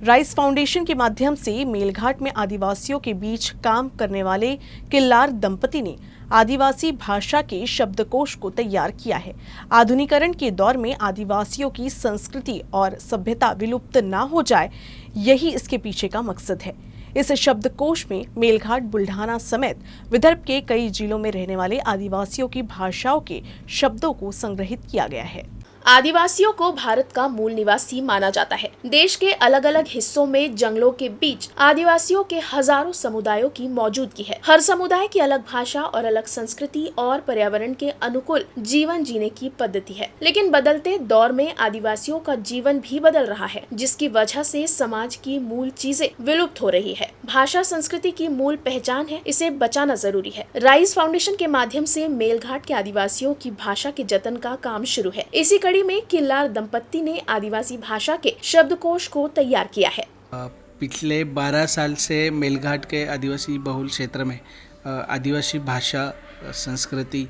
Rice foundation के माध्यम से मेलघाट में आदिवासियों के बीच काम करने वाले किल्लार दंपति ने आदिवासी भाषा के शब्दकोश को तैयार किया है। आधुनिकीकरण के दौर में आदिवासियों की संस्कृति और सभ्यता विलुप्त ना हो जाए, यही इसके पीछे का मकसद है। इस शब्दकोश में मेलघाट, बुल्ढाना समेत विदर्भ के कई जिलों में रहने वाले आदिवासियों की भाषाओं के शब्दों को संग्रहित किया गया है। आदिवासियों को भारत का मूल निवासी माना जाता है। देश के अलग अलग हिस्सों में जंगलों के बीच आदिवासियों के हजारों समुदायों की मौजूदगी है। हर समुदाय की अलग भाषा और अलग संस्कृति और पर्यावरण के अनुकूल जीवन जीने की पद्धति है। लेकिन बदलते दौर में आदिवासियों का जीवन भी बदल रहा है, जिसकी वजह से समाज की मूल चीजें विलुप्त हो रही है। भाषा संस्कृति की मूल पहचान है, इसे बचाना जरूरी है। राइस फाउंडेशन के माध्यम से मेलघाट के आदिवासियों की भाषा के जतन का काम शुरू है। इसी कड़ी में किल्लार दंपत्ति ने आदिवासी भाषा के शब्दकोश को तैयार किया है। पिछले 12 साल से मेलघाट के आदिवासी बहुल क्षेत्र में आदिवासी भाषा, संस्कृति,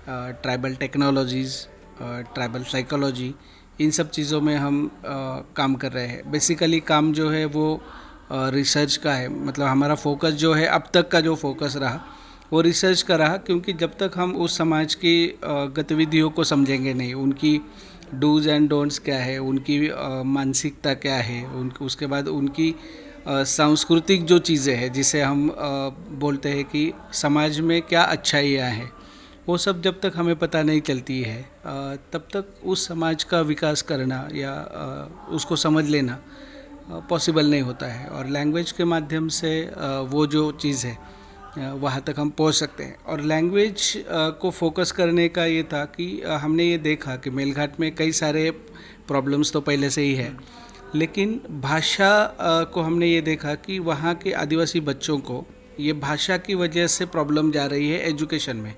ट्राइबल टेक्नोलॉजीज़, ट्राइबल साइकोलॉजी, इन सब चीज़ों में हम काम कर रहे हैं। बेसिकली काम जो है वो रिसर्च का है। मतलब हमारा फोकस जो है, अब तक का जो फोकस रहा वो रिसर्च का रहा, क्योंकि जब तक हम उस समाज की गतिविधियों को समझेंगे नहीं, उनकी डूज एंड डोंट्स क्या है, उनकी मानसिकता क्या है, उसके बाद उनकी सांस्कृतिक जो चीज़ें हैं जिसे हम बोलते हैं कि समाज में क्या अच्छाइयाँ हैं, वो सब जब तक हमें पता नहीं चलती है तब तक उस समाज का विकास करना या उसको समझ लेना पॉसिबल नहीं होता है। और लैंग्वेज के माध्यम से वो जो चीज़ है वहाँ तक हम पहुँच सकते हैं। और लैंग्वेज को फोकस करने का ये था कि हमने ये देखा कि मेलघाट में कई सारे प्रॉब्लम्स तो पहले से ही है, लेकिन भाषा को हमने ये देखा कि वहाँ के आदिवासी बच्चों को ये भाषा की वजह से प्रॉब्लम जा रही है एजुकेशन में।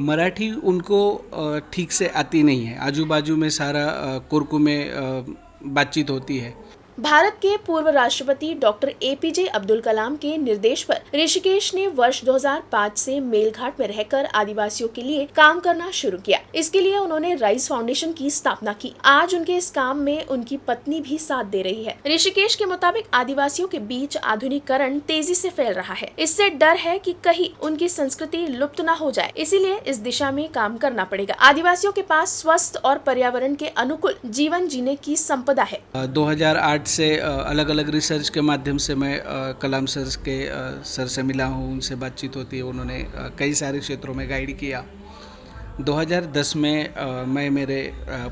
मराठी उनको ठीक से आती नहीं है, आजू बाजू में सारा कुरकू में बातचीत होती है। भारत के पूर्व राष्ट्रपति डॉक्टर APJ अब्दुल कलाम के निर्देश पर ऋषिकेश ने वर्ष 2005 से मेलघाट में रहकर आदिवासियों के लिए काम करना शुरू किया। इसके लिए उन्होंने राइस फाउंडेशन की स्थापना की। आज उनके इस काम में उनकी पत्नी भी साथ दे रही है। ऋषिकेश के मुताबिक आदिवासियों के बीच आधुनिकीकरण तेजी से फैल रहा है। इससे डर है कि कहीं उनकी संस्कृति लुप्त न हो जाए, इसीलिए इस दिशा में काम करना पड़ेगा। आदिवासियों के पास स्वस्थ और पर्यावरण के अनुकूल जीवन जीने की संपदा है। 2008 से अलग अलग रिसर्च के माध्यम से मैं कलाम सर से मिला हूँ, उनसे बातचीत होती है। उन्होंने कई सारे क्षेत्रों में गाइड किया। 2010 में मैं मेरे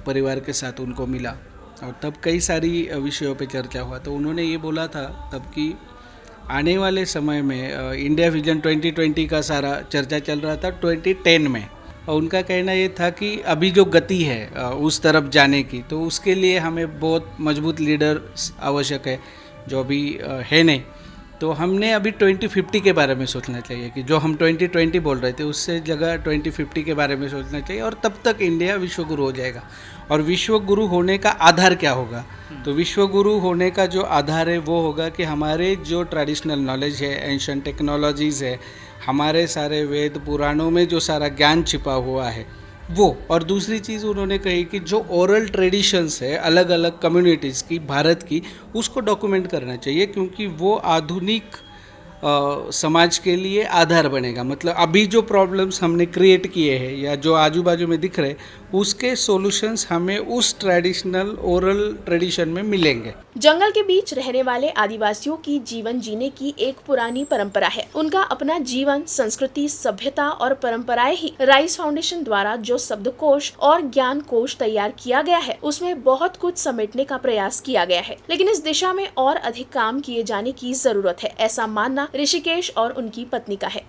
परिवार के साथ उनको मिला और तब कई सारी विषयों पे चर्चा हुआ। तो उन्होंने ये बोला था तब कि आने वाले समय में इंडिया विजन 2020 का सारा चर्चा चल रहा था 2010 में, और उनका कहना ये था कि अभी जो गति है उस तरफ जाने की, तो उसके लिए हमें बहुत मजबूत लीडर आवश्यक है, जो अभी है नहीं। तो हमने अभी 2050 के बारे में सोचना चाहिए कि जो हम 2020 बोल रहे थे उससे जगह 2050 के बारे में सोचना चाहिए, और तब तक इंडिया विश्व गुरु हो जाएगा। और विश्व गुरु होने का आधार क्या होगा? तो विश्व गुरु होने का जो आधार है वो होगा कि हमारे जो ट्रेडिशनल नॉलेज है, एंशिएंट टेक्नोलॉजीज़ है, हमारे सारे वेद पुराणों में जो सारा ज्ञान छिपा हुआ है वो। और दूसरी चीज़ उन्होंने कही कि जो ओरल ट्रेडिशंस है अलग अलग कम्युनिटीज़ की, भारत की, उसको डॉक्यूमेंट करना चाहिए, क्योंकि वो आधुनिक समाज के लिए आधार बनेगा। मतलब अभी जो प्रॉब्लम्स हमने क्रिएट किए हैं या जो आजू बाजू में दिख रहे, उसके सॉल्यूशंस हमें उस ट्रेडिशनल ओरल ट्रेडिशन में मिलेंगे। जंगल के बीच रहने वाले आदिवासियों की जीवन जीने की एक पुरानी परंपरा है। उनका अपना जीवन, संस्कृति, सभ्यता और परंपराएं ही राइस फाउंडेशन द्वारा जो शब्दकोश और ज्ञान कोश तैयार किया गया है, उसमें बहुत कुछ समेटने का प्रयास किया गया है। लेकिन इस दिशा में और अधिक काम किए जाने की जरूरत है, ऐसा मानना ऋषिकेश और उनकी पत्नी का है।